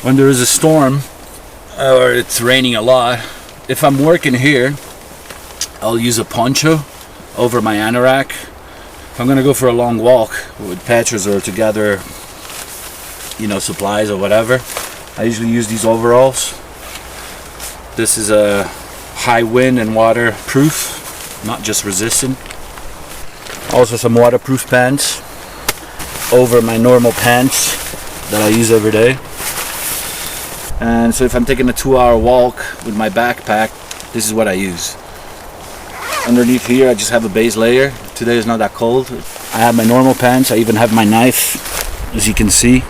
when there is a storm or it's raining a lot, if I'm working here, I'll use a poncho over my anorak. If I'm gonna go for a long walk with patchers or to gather, you know, supplies or whatever, I usually use these overalls. This is a high wind and waterproof, not just resistant. Also some waterproof pants over my normal pants that I use every day. And so if I'm taking a 2-hour walk with my backpack, this is what I use. Underneath here I just have a base layer. Today is not that cold. I have my normal pants, I even have my knife, as you can see.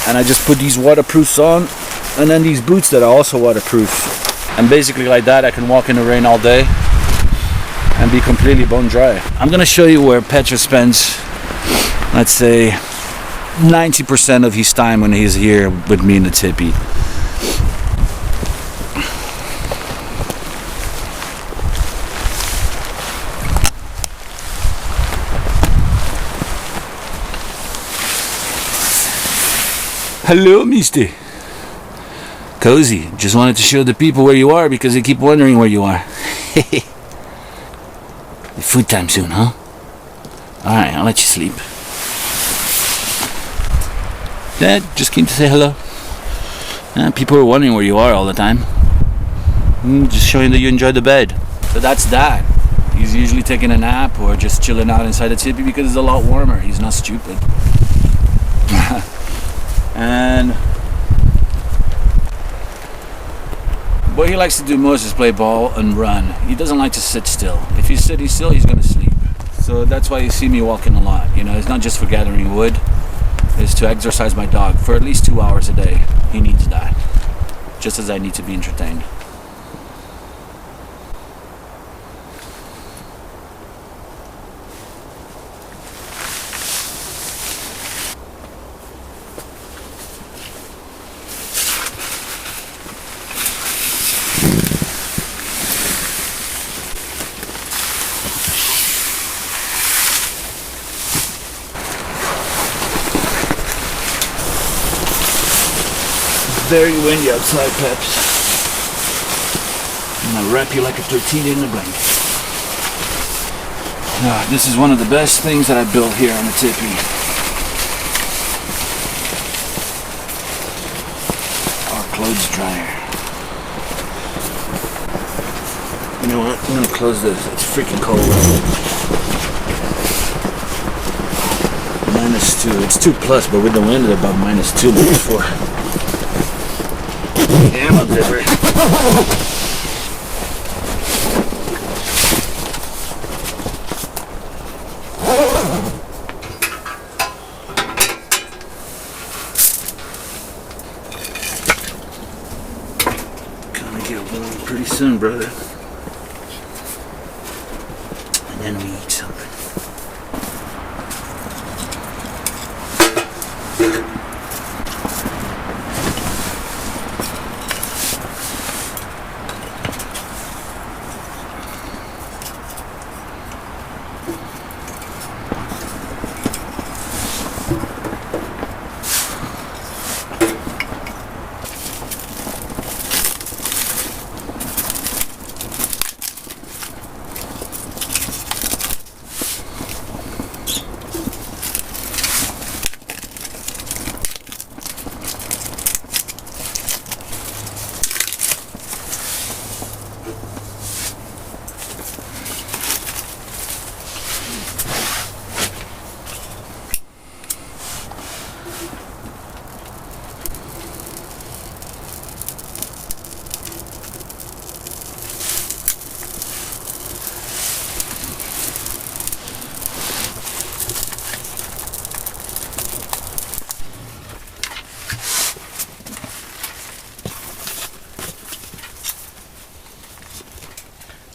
And I just put these waterproofs on, and then these boots that are also waterproof. And basically like that I can walk in the rain all day and be completely bone dry. I'm gonna show you where Petra spends, let's say, 90% of his time when he's here with me in the tipi. Hello, mister. Cozy. Just wanted to show the people where you are because they keep wondering where you are. Food time soon, huh? Alright, I'll let you sleep. Dad, just came to say hello. People are wondering where you are all the time. Just showing that you enjoy the bed. So that's that. He's usually taking a nap or just chilling out inside the tipi because it's a lot warmer. He's not stupid. And what he likes to do most is play ball and run. He doesn't like to sit still. If he's sitting still, he's going to sleep. So that's why you see me walking a lot. You know, it's not just for gathering wood. It's to exercise my dog for at least 2 hours a day. He needs that. Just as I need to be entertained. Very windy outside, Peps. I'm gonna wrap you like a tortilla in a blanket. This is one of the best things that I built here on the tipi. Our clothes dryer. You know what? I'm gonna close this. It's freaking cold. -2. It's 2+, but with the wind it's about -2, -4. Yeah, I'm up there. Gonna get warm pretty soon, brother. And then we eat something.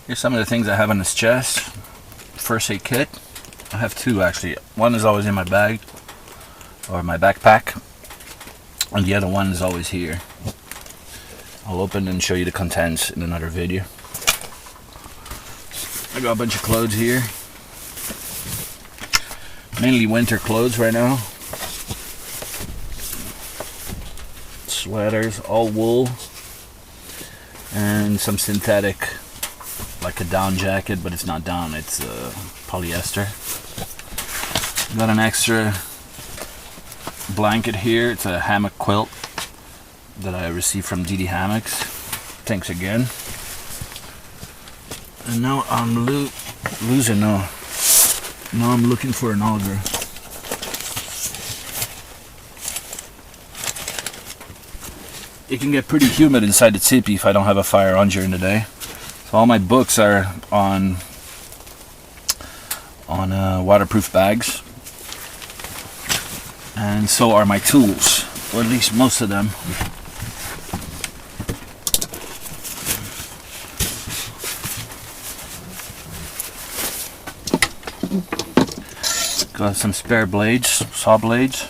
Here's some of the things I have on this chest. First aid kit. I have two actually. One is always in my bag or my backpack, and the other one is always here. I'll open and show you the contents in another video. I got a bunch of clothes here. Mainly winter clothes right now. sweaters, all wool, and some synthetic, like a down jacket, but it's not down, it's polyester. Got an extra blanket here. It's a hammock quilt that I received from DDhammocks. Thanks again. And now I'm losing. No, I'm looking for an auger. It can get pretty humid inside the tipi if I don't have a fire on during the day. So all my books are on waterproof bags. And so are my tools, or at least most of them. Got some spare blades, saw blades.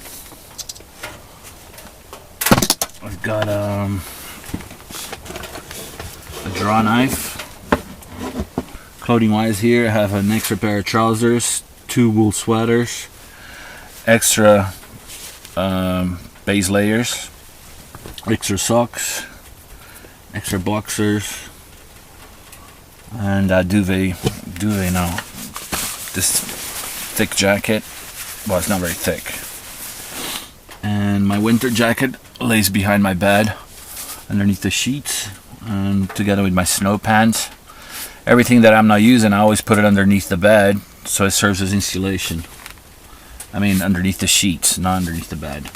I've got a draw knife. Clothing wise here, I have an extra pair of trousers, 2 wool sweaters, extra base layers, extra socks, extra boxers, and a duvet now. This thick jacket, well, it's not very thick. And my winter jacket lays behind my bed, underneath the sheets, together with my snow pants. Everything that I'm not using, I always put it underneath the bed, so it serves as insulation. I mean, underneath the sheets, not underneath the bed.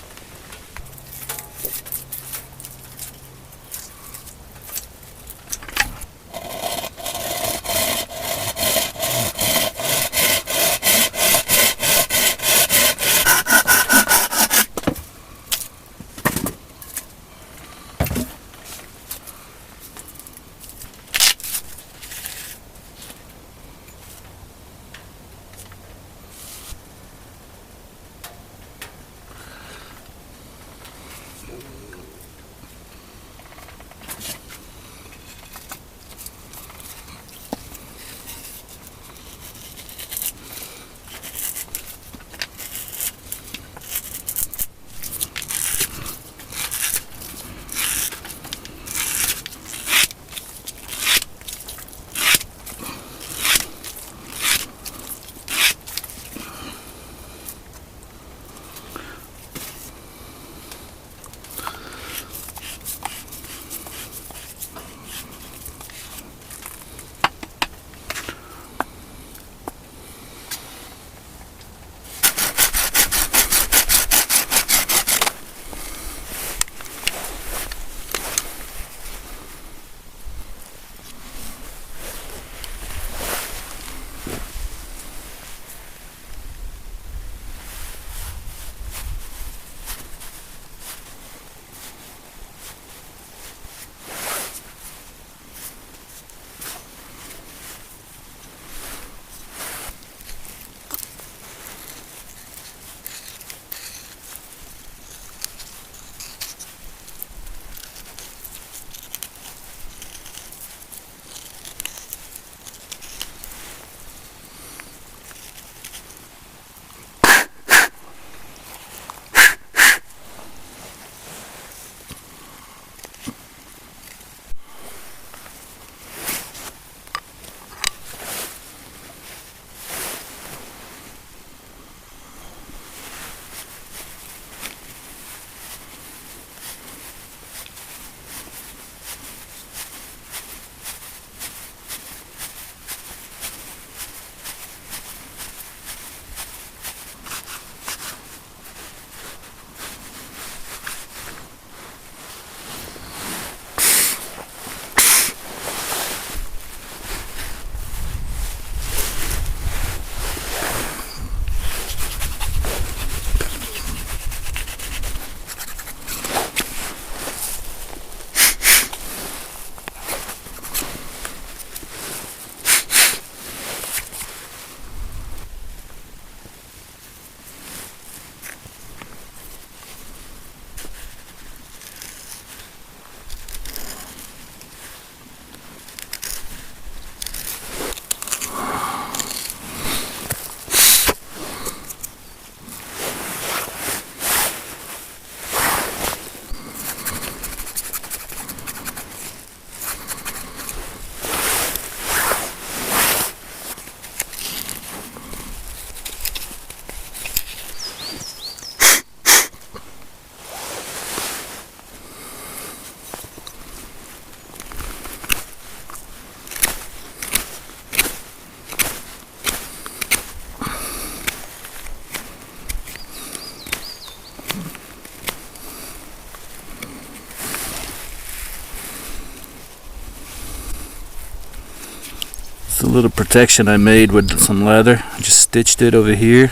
It's a little protection I made with some leather. I just stitched it over here.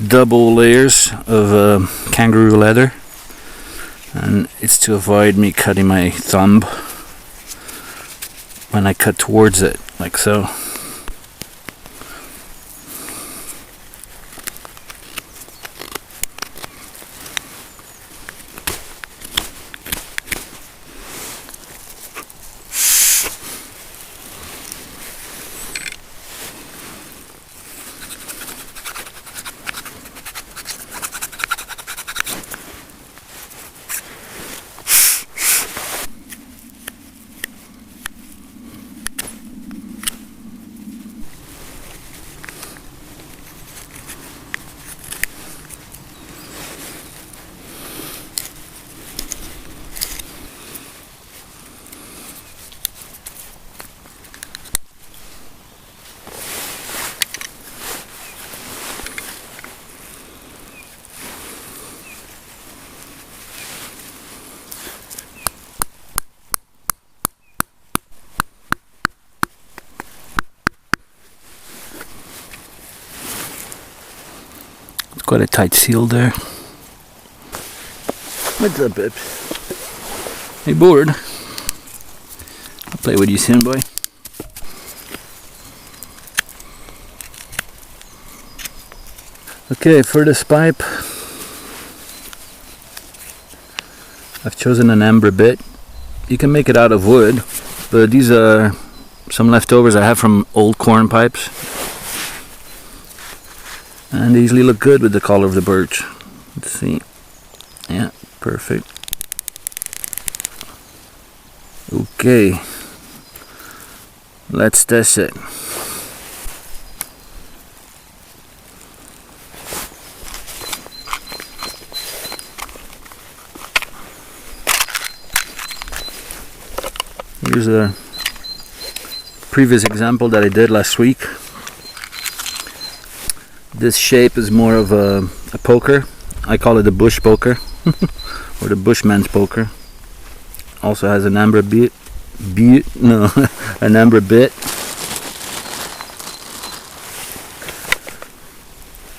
Double layers of kangaroo leather, and it's to avoid me cutting my thumb when I cut towards it, like so. Quite a tight seal there. What's up, Bips? Hey, bored? I'll play with you soon, boy. Okay, for this pipe, I've chosen an amber bit. You can make it out of wood, but these are some leftovers I have from old corn pipes. And they easily look good with the color of the birch. Let's see. Yeah, perfect. Okay. Let's test it. Here's a previous example that I did last week. This shape is more of a poker. I call it a bush poker or the bushman's poker. Also has an amber an amber bit.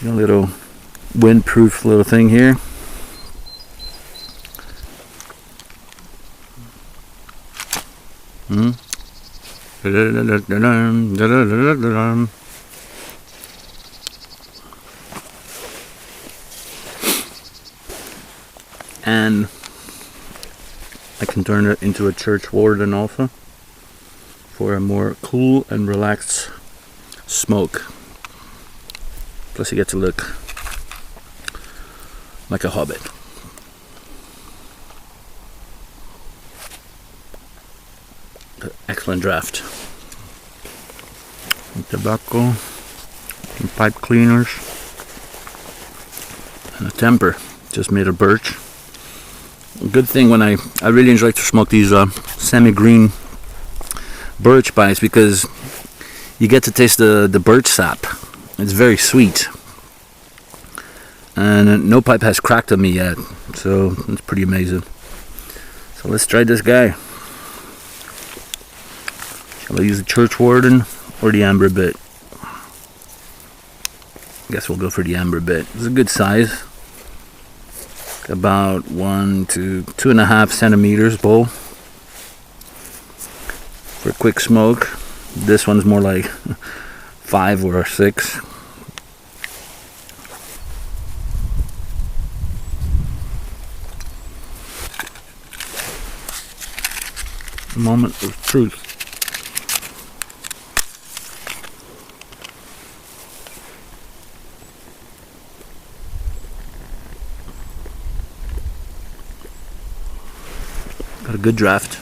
A little windproof little thing here. And I can turn it into a church warden also for a more cool and relaxed smoke. Plus you get to look like a hobbit. Excellent draft. Some tobacco, some pipe cleaners, and a temper just made of birch. Good thing when I really enjoy to smoke these semi-green birch pipes because you get to taste the birch sap. It's very sweet, and no pipe has cracked on me yet, so it's pretty amazing. So let's try this guy. Shall I use the church warden or the amber bit? I guess we'll go for the amber bit. It's a good size. About 1 to 2.5 centimeters bowl for a quick smoke. This one's more like 5 or 6. Moment of truth. Got a good draft.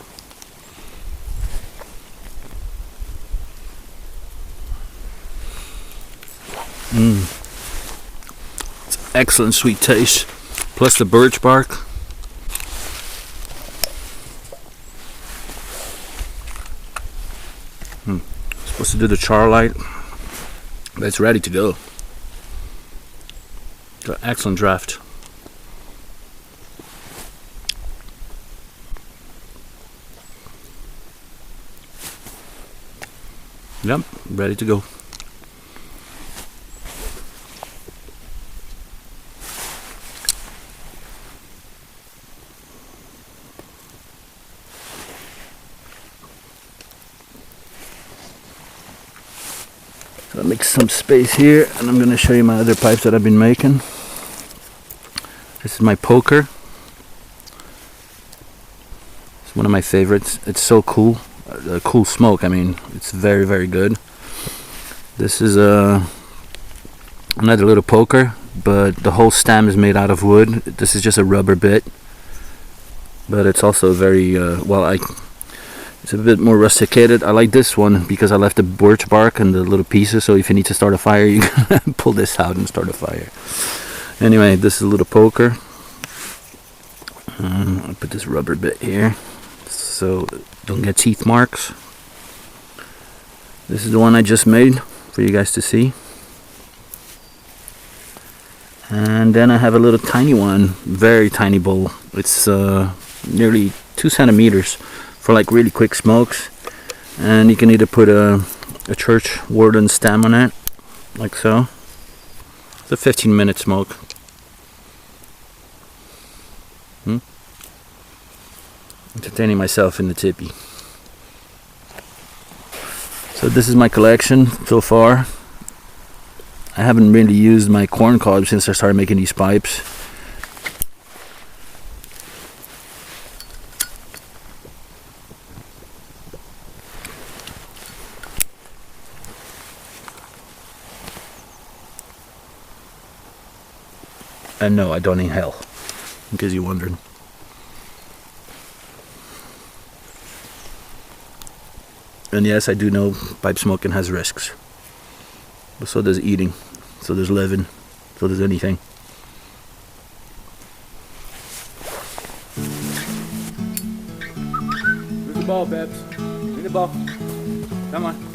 It's excellent sweet taste. Plus the birch bark. Supposed to do the char light, but it's ready to go. Got excellent draft. Yep, ready to go. So I make some space here, and I'm going to show you my other pipes that I've been making. This is my poker. It's one of my favorites. It's so cool. Cool smoke. I mean, it's very, very good. This is another little poker, but the whole stem is made out of wood. This is just a rubber bit, but it's also very it's a bit more rusticated. I like this one because I left the birch bark and the little pieces, so if you need to start a fire, you can pull this out and start a fire. Anyway, this is a little poker. I'll put this rubber bit here so don't get teeth marks. This is the one I just made for you guys to see. And then I have a little tiny one, very tiny bowl. It's nearly 2 centimeters for like really quick smokes. And you can either put a church warden stem on it, like so. It's a 15-minute smoke. Entertaining myself in the tipi. So this is my collection so far. I haven't really used my corn cob since I started making these pipes. And no, I don't inhale, in case you're wondering. And yes, I do know pipe smoking has risks. But so does eating, so does living, so does anything. Move the ball, Babs. Move the ball. Come on.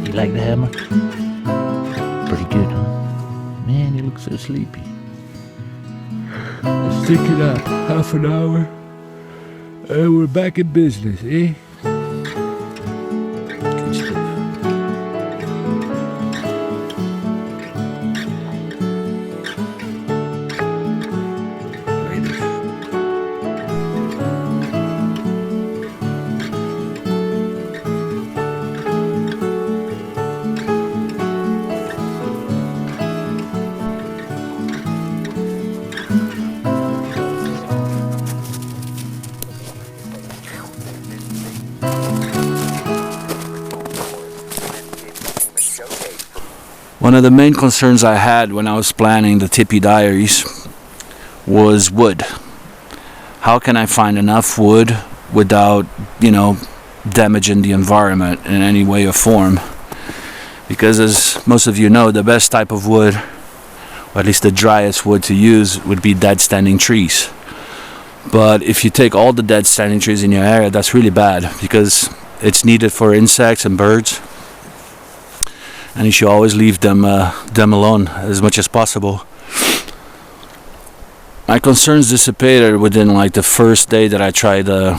You like the hammock? Pretty good, huh? Man, you look so sleepy. Let's stick it up. Half an hour. And we're back in business, eh? Good stuff. One of the main concerns I had when I was planning the Tipi Diaries was wood. How can I find enough wood without, damaging the environment in any way or form? Because as most of you know, the best type of wood, or at least the driest wood to use, would be dead standing trees. But if you take all the dead standing trees in your area, that's really bad because it's needed for insects and birds. And you should always leave them alone as much as possible. My concerns dissipated within like the first day that I tried the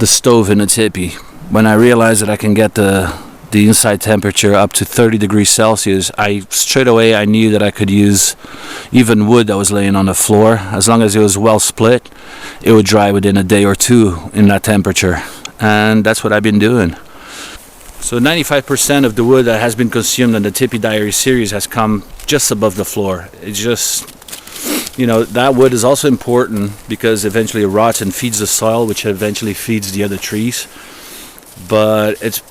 stove in a tipi. When I realized that I can get the inside temperature up to 30 degrees Celsius, straight away I knew that I could use even wood that was laying on the floor. As long as it was well split, it would dry within a day or two in that temperature. And that's what I've been doing. So 95% of the wood that has been consumed in the Tipi Diary series has come just above the floor. It's just You know, that wood is also important because eventually it rots and feeds the soil, which eventually feeds the other trees. But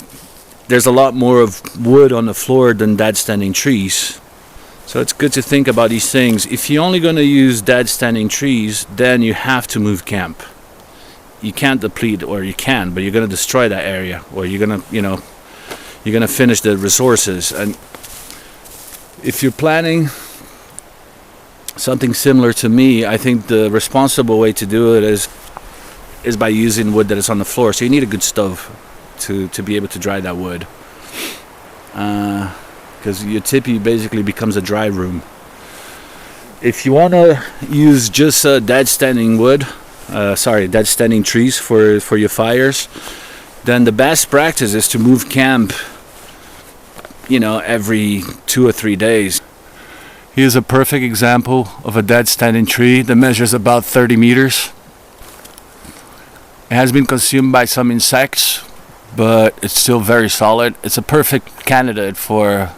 there's a lot more of wood on the floor than dead standing trees. So it's good to think about these things. If you're only going to use dead standing trees, then you have to move camp. You can't deplete, or you can, but you're going to destroy that area, or you're going to, you're going to finish the resources. And if you're planning something similar to me, I think the responsible way to do it is by using wood that is on the floor. So you need a good stove to be able to dry that wood, because your tipi basically becomes a dry room. If you want to use just dead standing trees for your fires, then the best practice is to move camp, every 2 or 3 days. Here's a perfect example of a dead standing tree that measures about 30 meters. It has been consumed by some insects, but it's still very solid. It's a perfect candidate for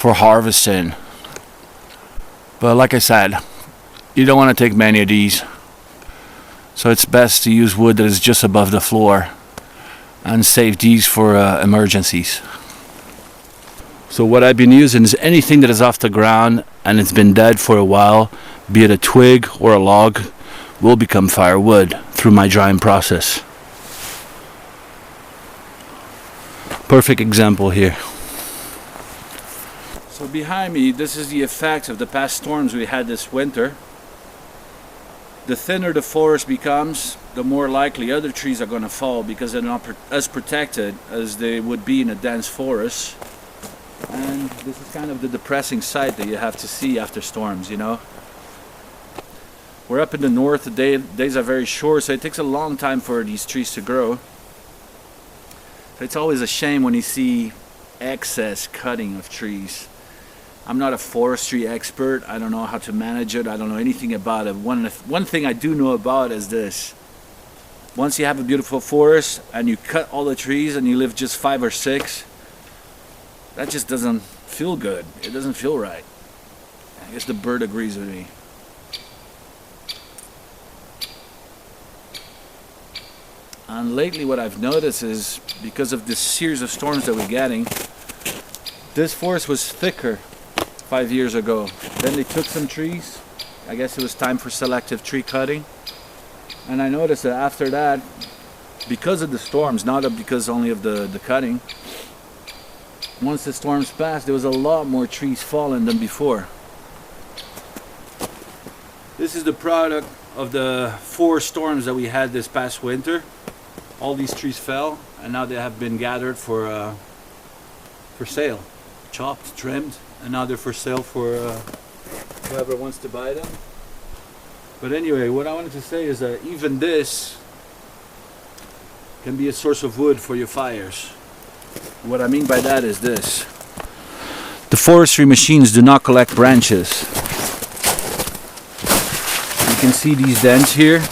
harvesting. But like I said, you don't want to take many of these. So it's best to use wood that is just above the floor and save these for emergencies. So what I've been using is anything that is off the ground and it's been dead for a while, be it a twig or a log, will become firewood through my drying process. Perfect example here. So behind me, this is the effect of the past storms we had this winter. The thinner the forest becomes, the more likely other trees are going to fall because they're not as protected as they would be in a dense forest. And this is kind of the depressing sight that you have to see after storms, We're up in the north, the days are very short, so it takes a long time for these trees to grow. It's always a shame when you see excess cutting of trees. I'm not a forestry expert. I don't know how to manage it. I don't know anything about it. One thing I do know about is this. Once you have a beautiful forest and you cut all the trees and you live just 5 or 6, that just doesn't feel good. It doesn't feel right. I guess the bird agrees with me. And lately what I've noticed is, because of this series of storms that we're getting, this forest was thicker 5 years ago. Then they took some trees. I guess it was time for selective tree cutting. And I noticed that after that, because of the storms, not because only of the cutting, once the storms passed, there was a lot more trees falling than before. This is the product of the 4 storms that we had this past winter. All these trees fell, and now they have been gathered for sale, chopped, trimmed, and now they're for sale for whoever wants to buy them. But anyway, what I wanted to say is that even this can be a source of wood for your fires. What I mean by that is this. The forestry machines do not collect branches. You can see these dents here.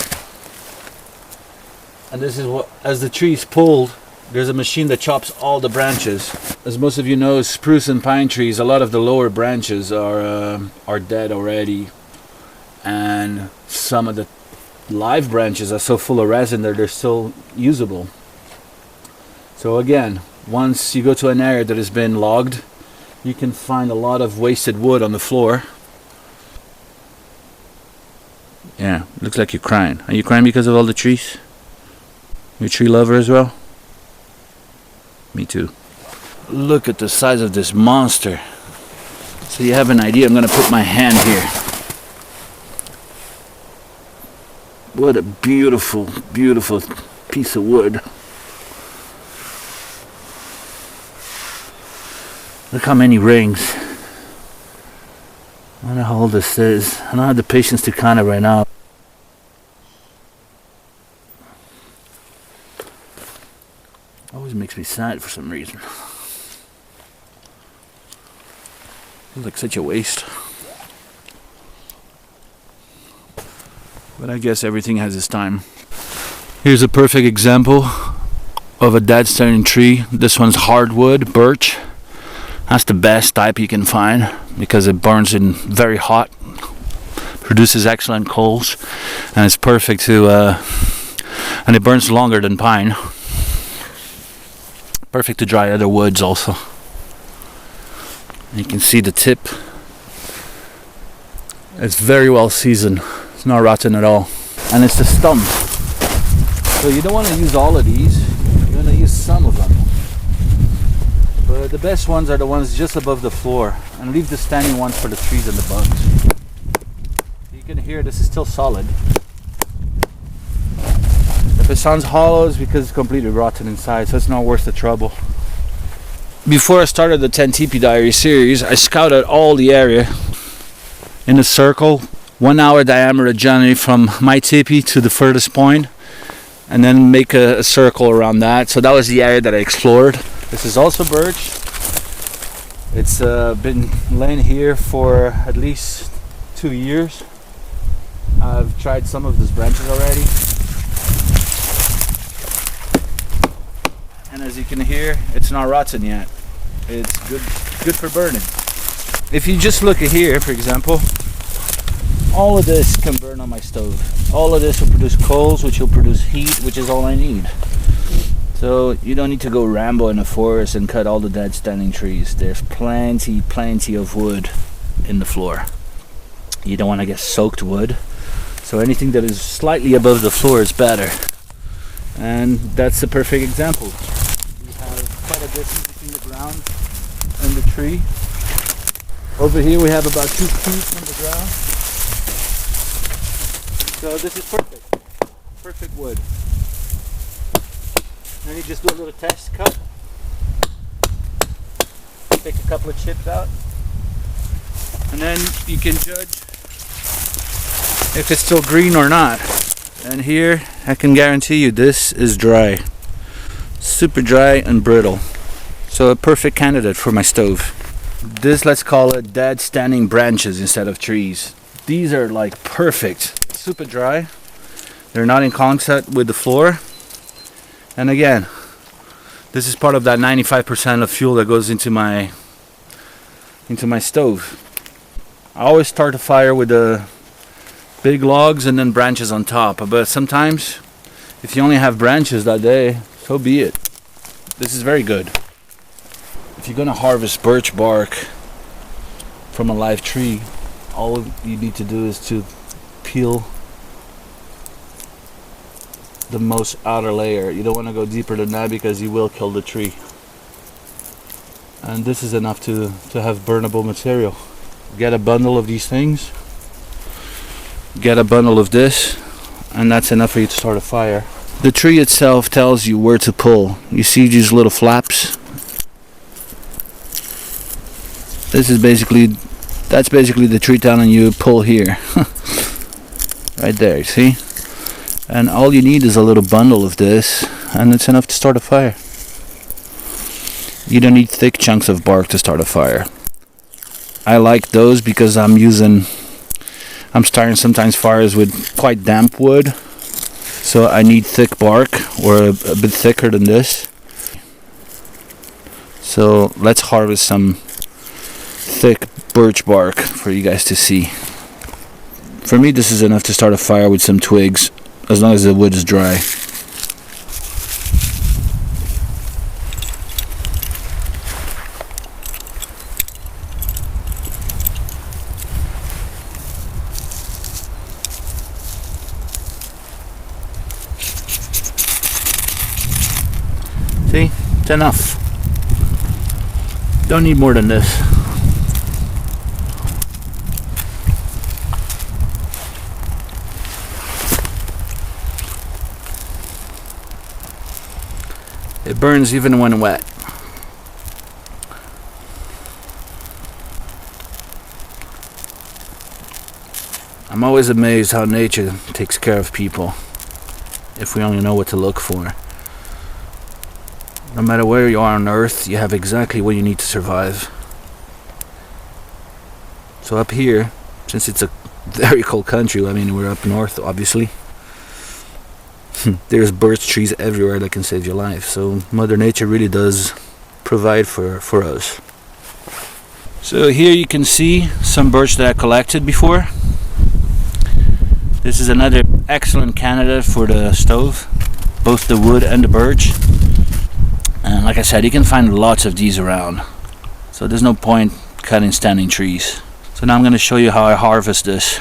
And this is what, as the tree is pulled, there's a machine that chops all the branches. As most of you know, spruce and pine trees, a lot of the lower branches are dead already. And some of the live branches are so full of resin that they're still usable. So again, once you go to an area that has been logged, you can find a lot of wasted wood on the floor. Yeah, looks like you're crying. Are you crying because of all the trees? You a tree lover as well? Me too. Look at the size of this monster. So you have an idea, I'm going to put my hand here. What a beautiful, beautiful piece of wood. Look how many rings. I don't know how old this is. I don't have the patience to count it right now. Always makes me sad for some reason. Feels like such a waste. But I guess everything has its time. Here's a perfect example of a dead standing tree. This one's hardwood, birch. That's the best type you can find because it burns in very hot. produces excellent coals, and it's perfect to and it burns longer than pine. Perfect to dry other woods also. You can see the tip. It's very well seasoned. It's not rotten at all. And it's the stump. So you don't want to use all of these. You want to use some of them. But the best ones are the ones just above the floor. And leave the standing ones for the trees and the bugs. You can hear this is still solid. If it sounds hollow, it's because it's completely rotten inside, so it's not worth the trouble. Before I started the Tipi Diaries series, I scouted all the area in a circle, 1 hour diameter generally from my tipi to the furthest point, and then make a circle around that. So that was the area that I explored. This is also birch. It's been laying here for at least 2 years. I've tried some of these branches already. And as you can hear, it's not rotten yet. It's good for burning. If you just look at here, for example, all of this can burn on my stove. All of this will produce coals, which will produce heat, which is all I need. So you don't need to go rambo in the forest and cut all the dead standing trees. There's plenty of wood in the floor. You don't want to get soaked wood. So anything that is slightly above the floor is better. And that's a perfect example. We have quite a distance between the ground and the tree. Over here we have about 2 feet from the ground. So this is perfect. Perfect wood. Then you just do a little test cut. Take a couple of chips out. And then you can judge if it's still green or not. And here I can guarantee you this is dry. Super dry and brittle. So a perfect candidate for my stove. This, let's call it dead standing branches instead of trees. These are like perfect. Super dry. They're not in contact with the floor. And again, this is part of that 95% of fuel that goes into my stove. I always start a fire with the big logs and then branches on top, but sometimes if you only have branches that day, so be it. This is very good. If you're gonna harvest birch bark from a live tree, all you need to do is to peel the most outer layer. You don't want to go deeper than that because you will kill the tree. And this is enough to have burnable material. Get a bundle of these things, get a bundle of this, and that's enough for you to start a fire. The tree itself tells you where to pull. You see these little flaps? That's basically the tree telling you pull here. Right there, see? And all you need is a little bundle of this, and it's enough to start a fire. You don't need thick chunks of bark to start a fire. I like those because I'm starting sometimes fires with quite damp wood, so I need thick bark, or a bit thicker than this. So let's harvest some thick birch bark for you guys to see. For me, this is enough to start a fire with some twigs, as long as the wood is dry. See? It's enough. Don't need more than this. It burns even when wet. I'm always amazed how nature takes care of people if we only know what to look for. No matter where you are on Earth, you have exactly what you need to survive. So up here, since it's a very cold country, I mean we're up north obviously, there's birch trees everywhere that can save your life. So Mother Nature really does provide for us. So here you can see some birch that I collected before. This is another excellent candidate for the stove, both the wood and the birch. And like I said, you can find lots of these around, so there's no point cutting standing trees. So now I'm going to show you how I harvest this.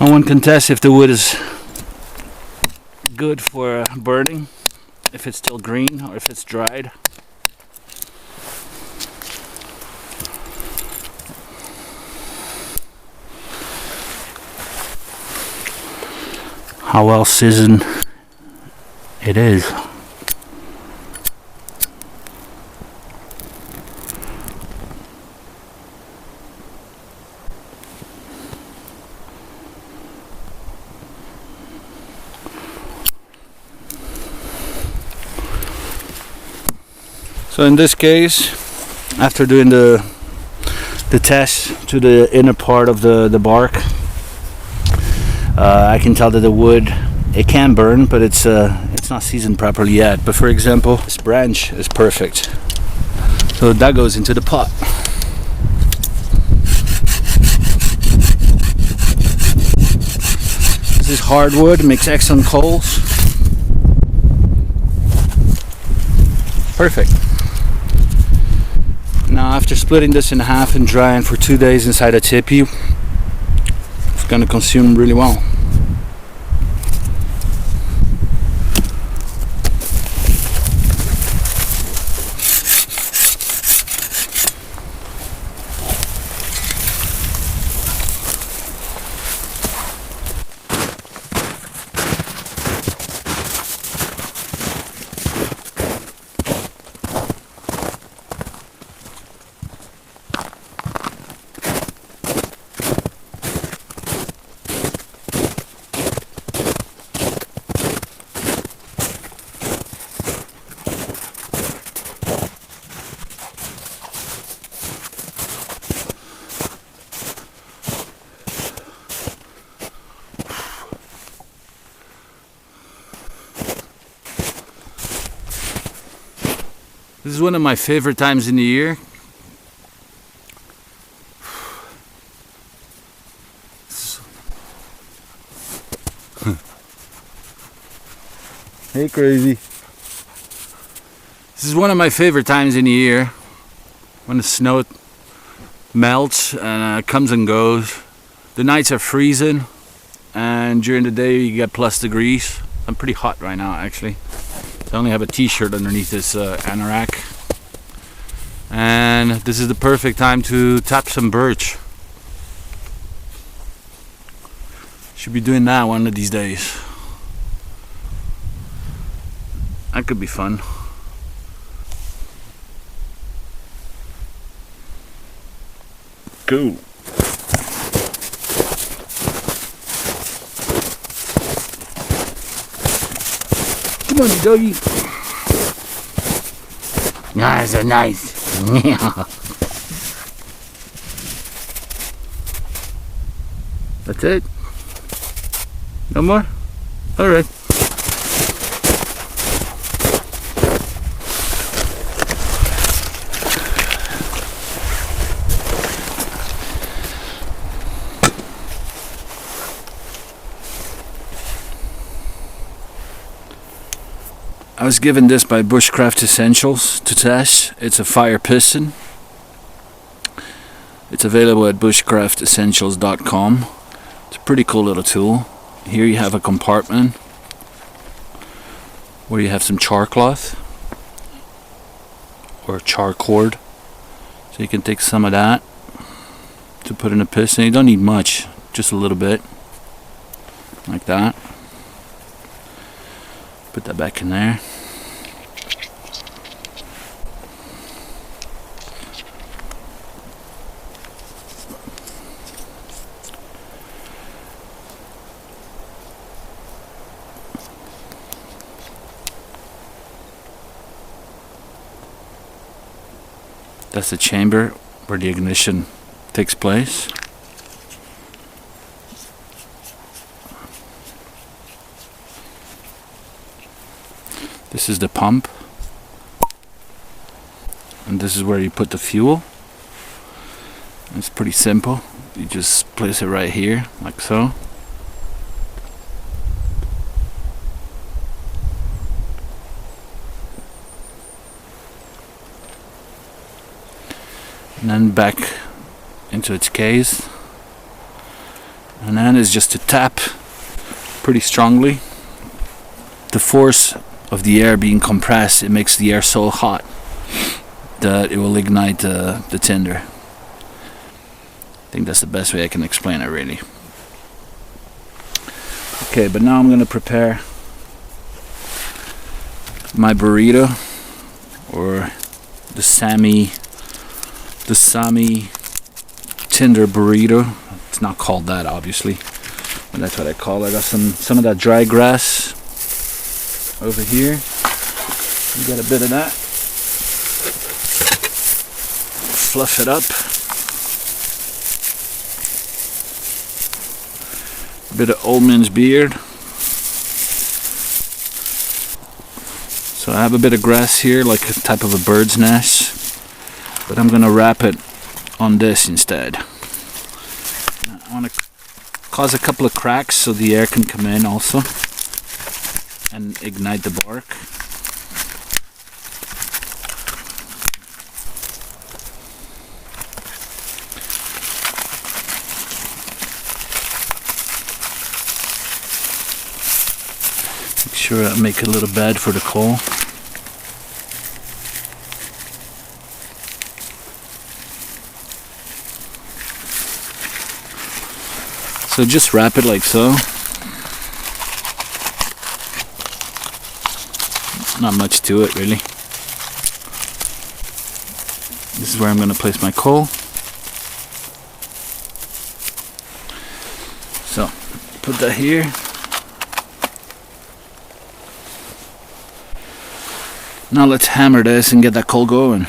No one can test if the wood is good for burning, if it's still green or if it's dried. How well seasoned it is. So in this case, after doing the test to the inner part of the bark, I can tell that the wood, it can burn, but it's not seasoned properly yet. But for example, this branch is perfect, so that goes into the pot. This is hardwood, makes excellent coals. Perfect. Now after splitting this in half and drying for 2 days inside a tipi, it's going to consume really well. This is one of my favorite times in the year. Hey crazy. This is one of my favorite times in the year, when the snow melts and comes and goes. The nights are freezing and during the day you get plus degrees. I'm pretty hot right now actually. I only have a t-shirt underneath this anorak, and this is the perfect time to tap some birch. Should be doing that one of these days. That could be fun. Cool. Come on, doggy. Nice, nice. That's it. No more? Alright. I was given this by Bushcraft Essentials to test. It's a fire piston. It's available at bushcraftessentials.com. It's a pretty cool little tool. Here you have a compartment where you have some char cloth or char cord, so you can take some of that to put in a piston. You don't need much, just a little bit, like that. Put that back in there. That's the chamber where the ignition takes place. This is the pump, and this is where you put the fuel. It's pretty simple. You just place it right here, like so. And then back into its case, and then it's just to tap pretty strongly. The force of the air being compressed, it makes the air so hot that it will ignite the tinder. I think that's the best way I can explain it, really. Okay, but now I'm going to prepare my burrito, or the Sami tinder burrito. It's not called that, obviously, but that's what I call it. I got some of that dry grass over here. You got a bit of that. Fluff it up. A bit of old man's beard. So I have a bit of grass here, like a type of a bird's nest, but I'm gonna wrap it on this instead. I want to cause a couple of cracks so the air can come in also and ignite the bark. Make sure I make a little bed for the coal. So just wrap it like so. Not much to it, really. This is where I'm going to place my coal. So put that here. Now let's hammer this and get that coal going.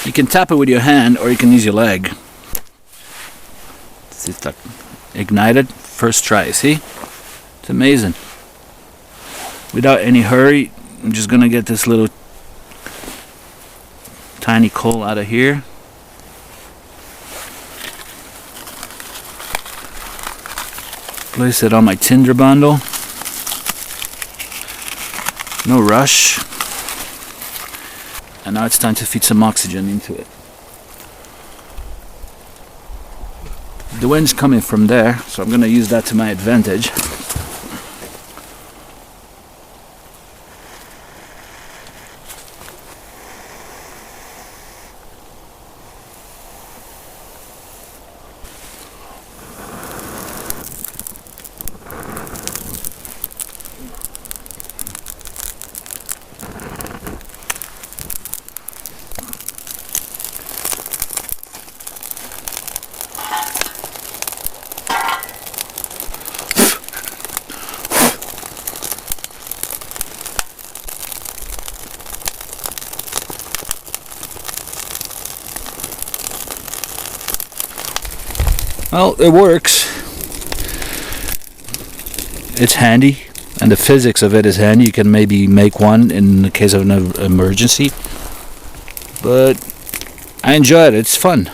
You can tap it with your hand, or you can use your leg. It's like ignited, first try, see? It's amazing. Without any hurry, I'm just gonna get this little tiny coal out of here. Place it on my tinder bundle. No rush. And now it's time to feed some oxygen into it. The wind's coming from there, so I'm going to use that to my advantage. Well, it works. It's handy, and the physics of it is handy. You can maybe make one in the case of an emergency. But I enjoy it. It's fun.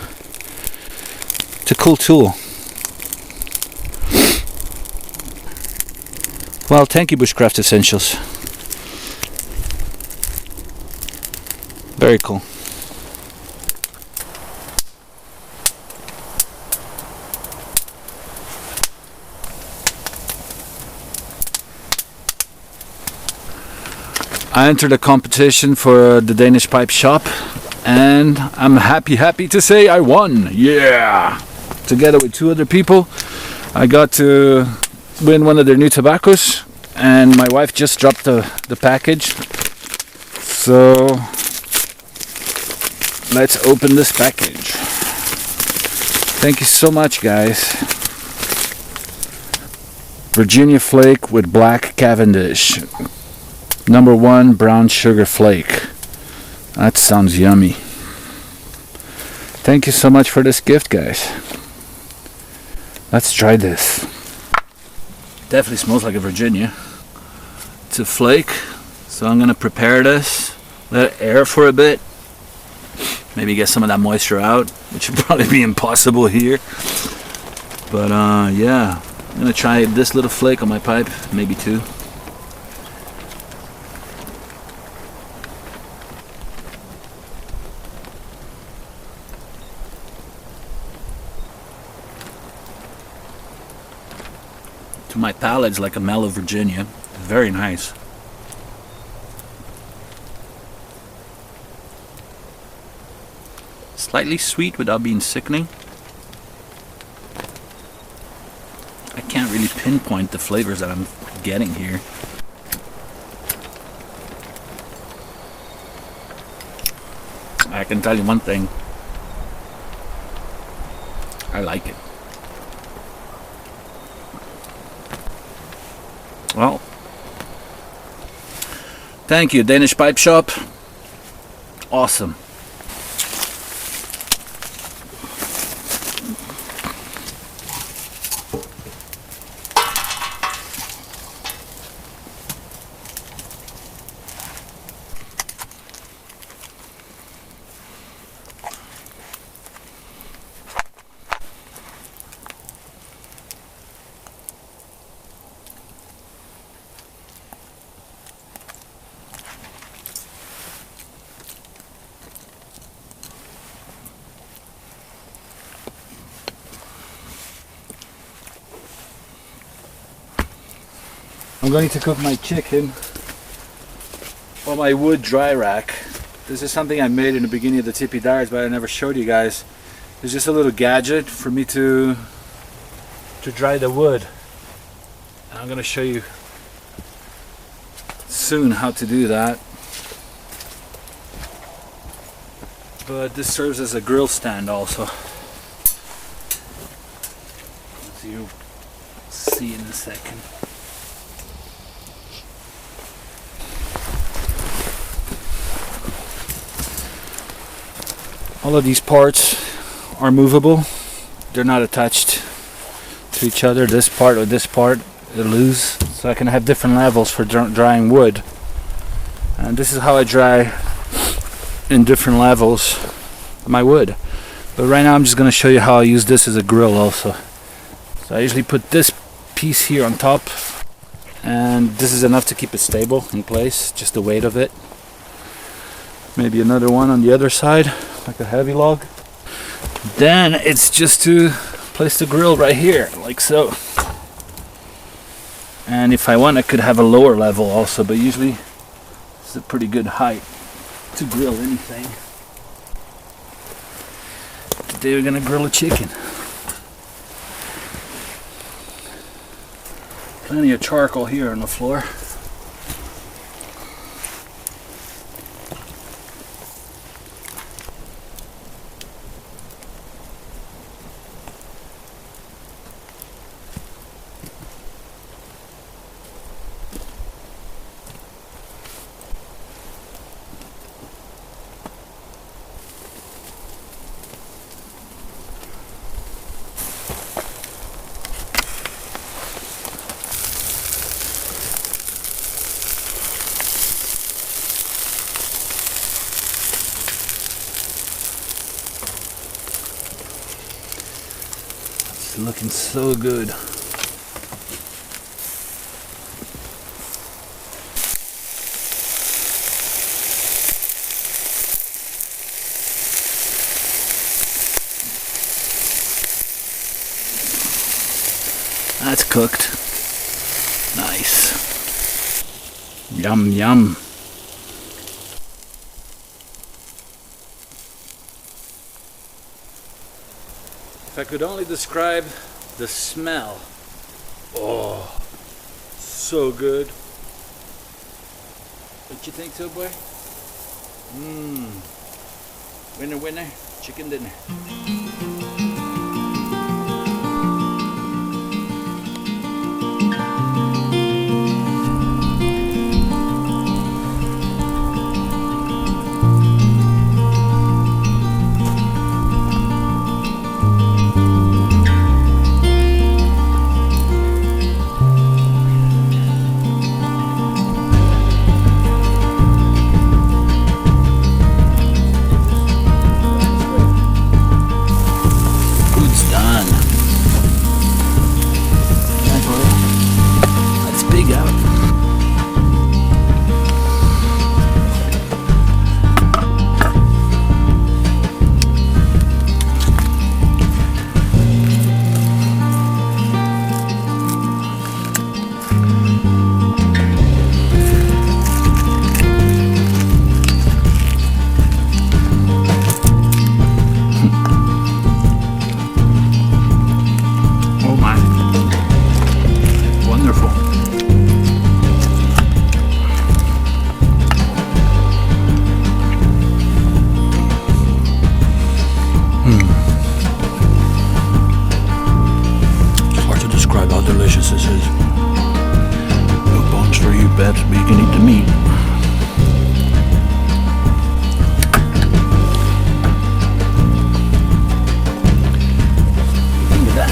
It's a cool tool. Well, thank you, Bushcraft Essentials. Very cool. I entered a competition for the Danish Pipe Shop, and I'm happy to say I won. Yeah! Together with 2 other people, I got to win one of their new tobaccos, and my wife just dropped the package. So let's open this package. Thank you so much, guys. Virginia flake with black Cavendish. #1 brown sugar flake. That sounds yummy. Thank you so much for this gift, guys. Let's try this. Definitely smells like a Virginia. It's a flake, so I'm gonna prepare this, let it air for a bit, maybe get some of that moisture out, which would probably be impossible here. But yeah, I'm gonna try this little flake on my pipe, maybe 2. To my palate, it's like a mellow Virginia. Very nice. Slightly sweet without being sickening. I can't really pinpoint the flavors that I'm getting here. I can tell you one thing. I like it. Well, thank you, Danish Pipe Shop. Awesome. I'm going to cook my chicken on my wood dry rack. This is something I made in the beginning of the Tipi Diaries, but I never showed you guys. It's just a little gadget for me to dry the wood. And I'm going to show you soon how to do that. But this serves as a grill stand also. As you'll see in a second. All of these parts are movable. They're not attached to each other. This part or this part is loose, so I can have different levels for drying wood. And this is how I dry in different levels my wood. But right now I'm just going to show you how I use this as a grill also. So I usually put this piece here on top, and this is enough to keep it stable in place, just the weight of it. Maybe another one on the other side, like a heavy log. Then it's just to place the grill right here, like so. And if I want, I could have a lower level also, but usually it's a pretty good height to grill anything. Today we're gonna grill a chicken. Plenty of charcoal here on the floor. It's looking so good. That's cooked. Nice. Yum, yum. I could only describe the smell, oh, so good. What you think, so boy? Winner, winner, chicken dinner. But you can eat the meat. Think of that.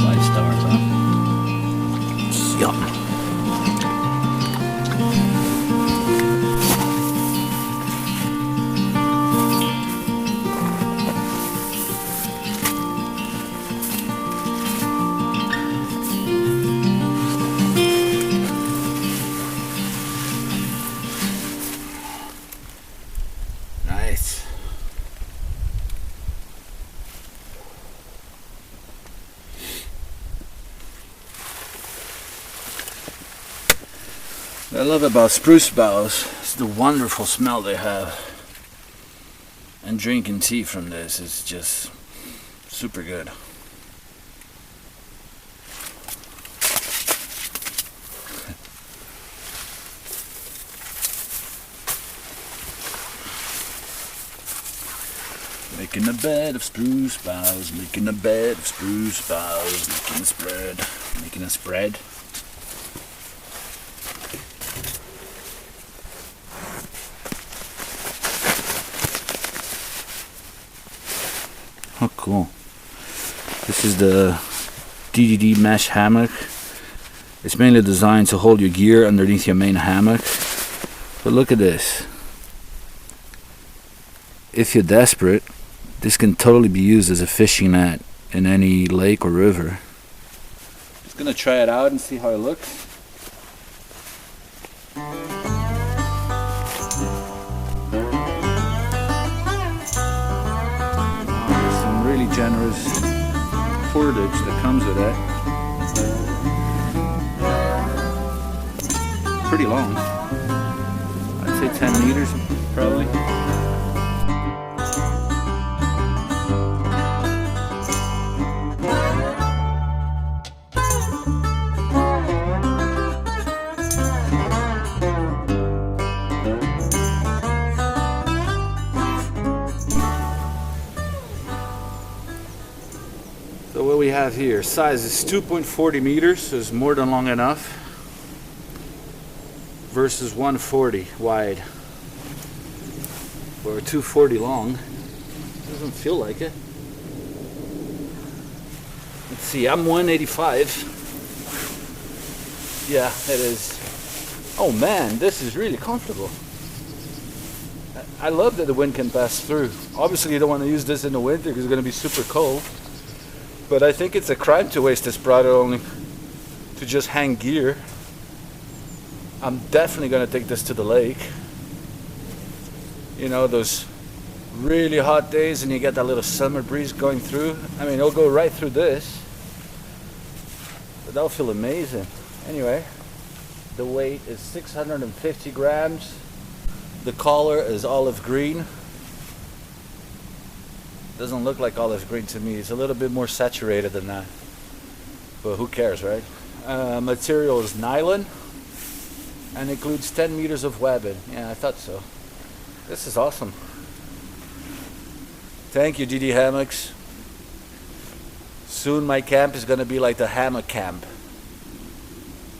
5 stars, huh? Yum. What I love about spruce boughs is the wonderful smell they have, and drinking tea from this is just super good. Making a bed of spruce boughs, making a bed of spruce boughs, making a spread, making a spread. Oh, cool. This is the DDD mesh hammock. It's mainly designed to hold your gear underneath your main hammock. But look at this. If you're desperate, this can totally be used as a fishing net in any lake or river. Just gonna try it out and see how it looks. Generous cordage that comes with it. Pretty long. I'd say 10 meters probably. So what we have here, size is 2.40 meters, so it's more than long enough, versus 140 wide, or 240 long. Doesn't feel like it. Let's see, I'm 185. Yeah, it is. Oh man, this is really comfortable. I love that the wind can pass through. Obviously you don't want to use this in the winter because it's going to be super cold. But I think it's a crime to waste this product only to just hang gear. I'm definitely going to take this to the lake. You know, those really hot days and you get that little summer breeze going through. I mean, it'll go right through this. But that'll feel amazing. Anyway, the weight is 650 grams. The color is olive green. Doesn't look like olive green to me. It's a little bit more saturated than that. But who cares, right? Material is nylon and includes 10 meters of webbing. Yeah, I thought so. This is awesome. Thank you, DDhammocks. Soon my camp is gonna be like the hammock camp.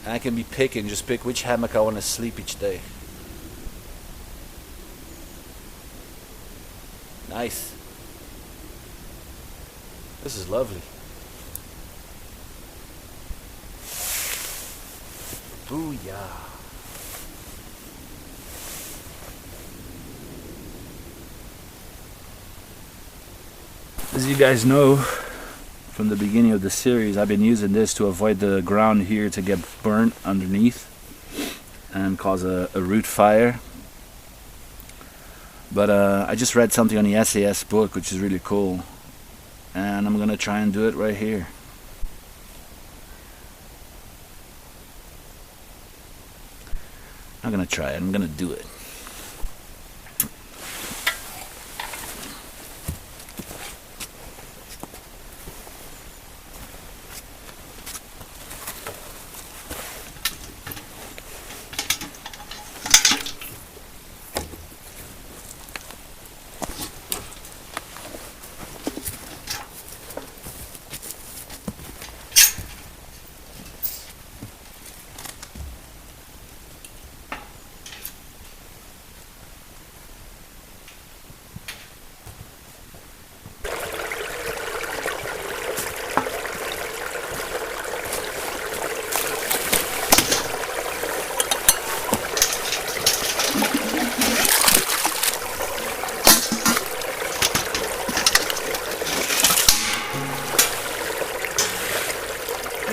I can be picking, just pick which hammock I want to sleep each day. Nice. This is lovely. Booyah. As you guys know, from the beginning of the series, I've been using this to avoid the ground here to get burnt underneath and cause a root fire. But I just read something on the S.A.S book, which is really cool, and I'm gonna try and do it right here. I'm gonna try it, I'm gonna do it.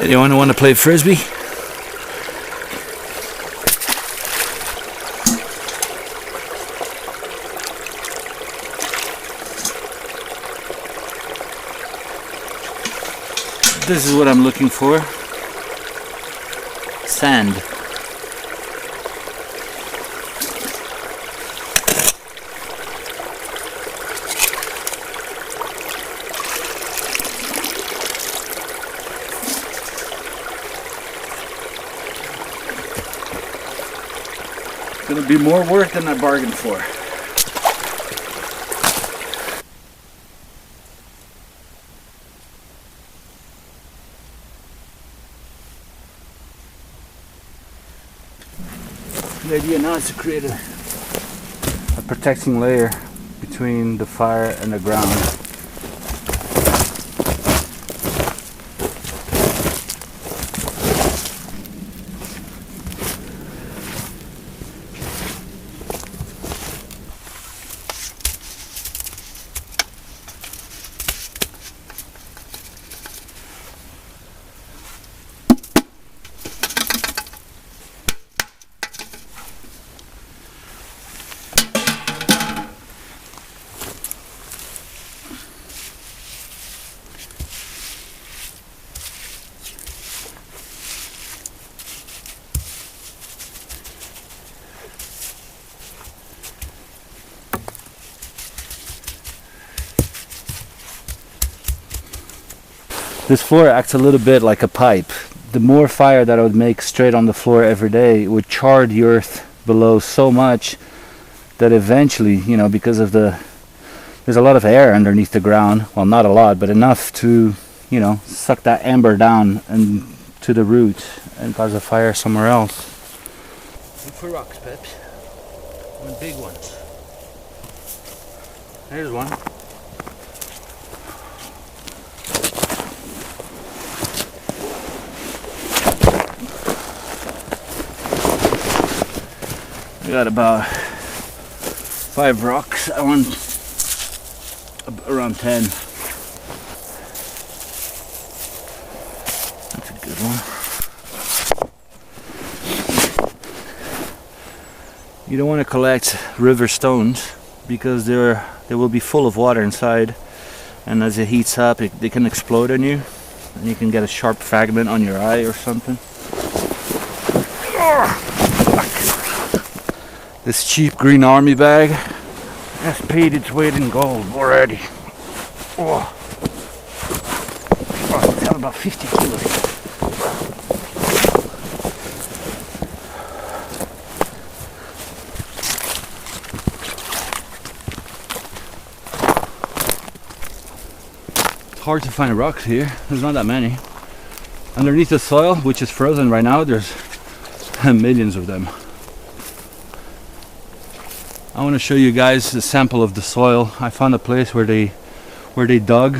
Anyone want to play frisbee? This is what I'm looking for. Sand. Gonna be more work than I bargained for. The idea now is to create a protecting layer between the fire and the ground. This floor acts a little bit like a pipe. The more fire that I would make straight on the floor every day would char the earth below so much that eventually, you know, because of there's a lot of air underneath the ground, well, not a lot, but enough to, you know, suck that amber down and to the root and cause a fire somewhere else. Look for rocks, Peps. One big one. There's one. We got about 5 rocks. I want around 10. That's a good one. You don't want to collect river stones because they will be full of water inside, and as it heats up, they can explode on you, and you can get a sharp fragment on your eye or something. This cheap green army bag has paid its weight in gold already. Oh, it's have about 50 kilos here. It's hard to find rocks here. There's not that many. Underneath the soil, which is frozen right now, there's millions of them. I want to show you guys a sample of the soil. I found a place where they dug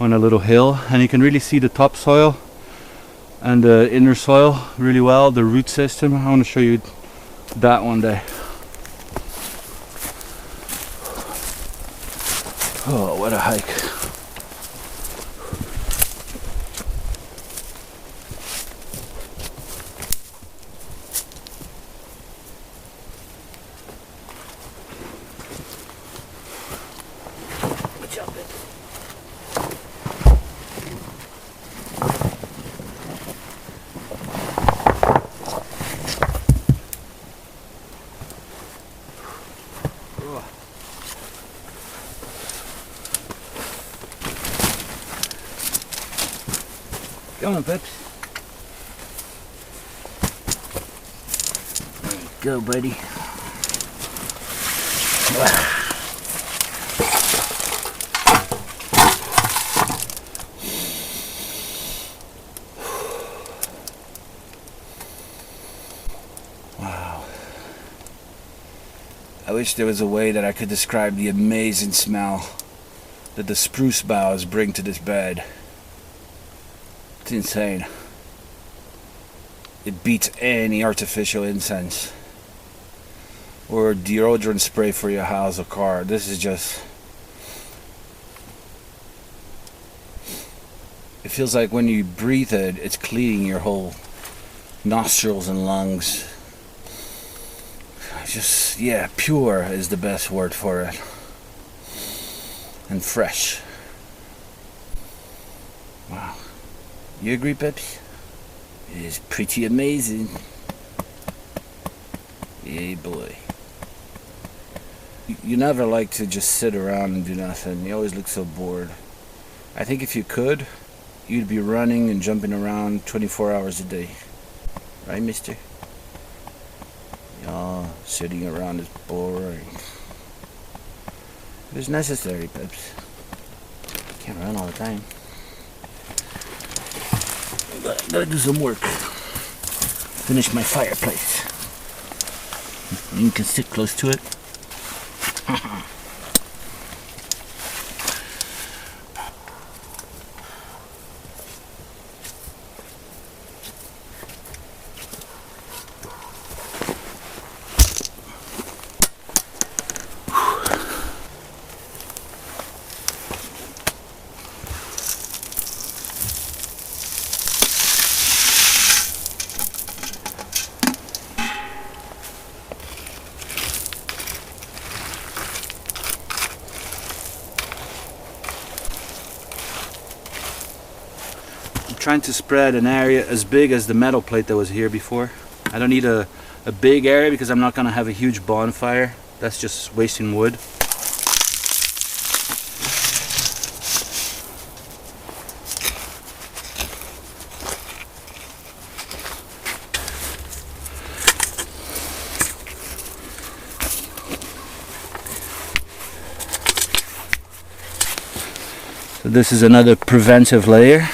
on a little hill, and you can really see the topsoil and the inner soil really well, the root system. I want to show you that one day. Oh, what a hike. Come on, Pips. There you go, buddy. Wow. I wish there was a way that I could describe the amazing smell that the spruce boughs bring to this bed. It's insane. It beats any artificial incense or deodorant spray for your house or car. This is just... it feels like when you breathe it, it's cleaning your whole nostrils and lungs. Just, yeah, pure is the best word for it. And fresh. Wow. You agree, Peps? It is pretty amazing. Yeah, boy. You never like to just sit around and do nothing. You always look so bored. I think if you could, you'd be running and jumping around 24 hours a day. Right, mister? Yeah, sitting around is boring. It's necessary, Peps. Can't run all the time. Gotta do some work. Finish my fireplace. You can sit close to it. Trying to spread an area as big as the metal plate that was here before. I don't need a big area because I'm not going to have a huge bonfire. That's just wasting wood. So this is another preventive layer.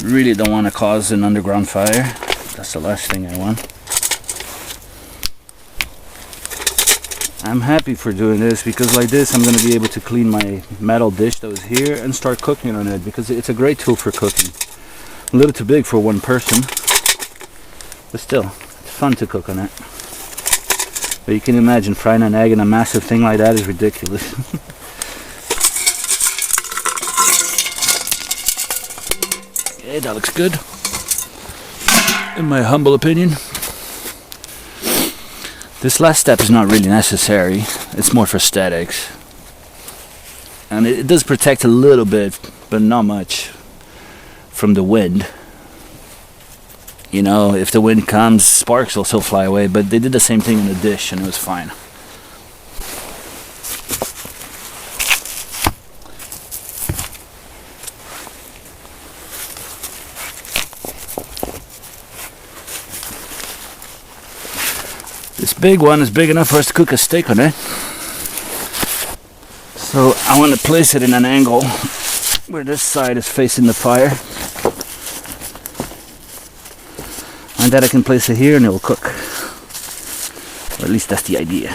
Really don't want to cause an underground fire. That's the last thing I want. I'm happy for doing this because like this I'm going to be able to clean my metal dish that was here and start cooking on it because it's a great tool for cooking. A little too big for one person, but still, it's fun to cook on it. But you can imagine frying an egg in a massive thing like that is ridiculous. Yeah, that looks good, in my humble opinion. This last step is not really necessary, it's more for aesthetics. And it does protect a little bit, but not much, from the wind. You know, if the wind comes, sparks will still fly away, but they did the same thing in the dish and it was fine. big one is big enough for us to cook a steak on it. So I want to place it in an angle where this side is facing the fire. And then I can place it here and it will cook. Or at least that's the idea.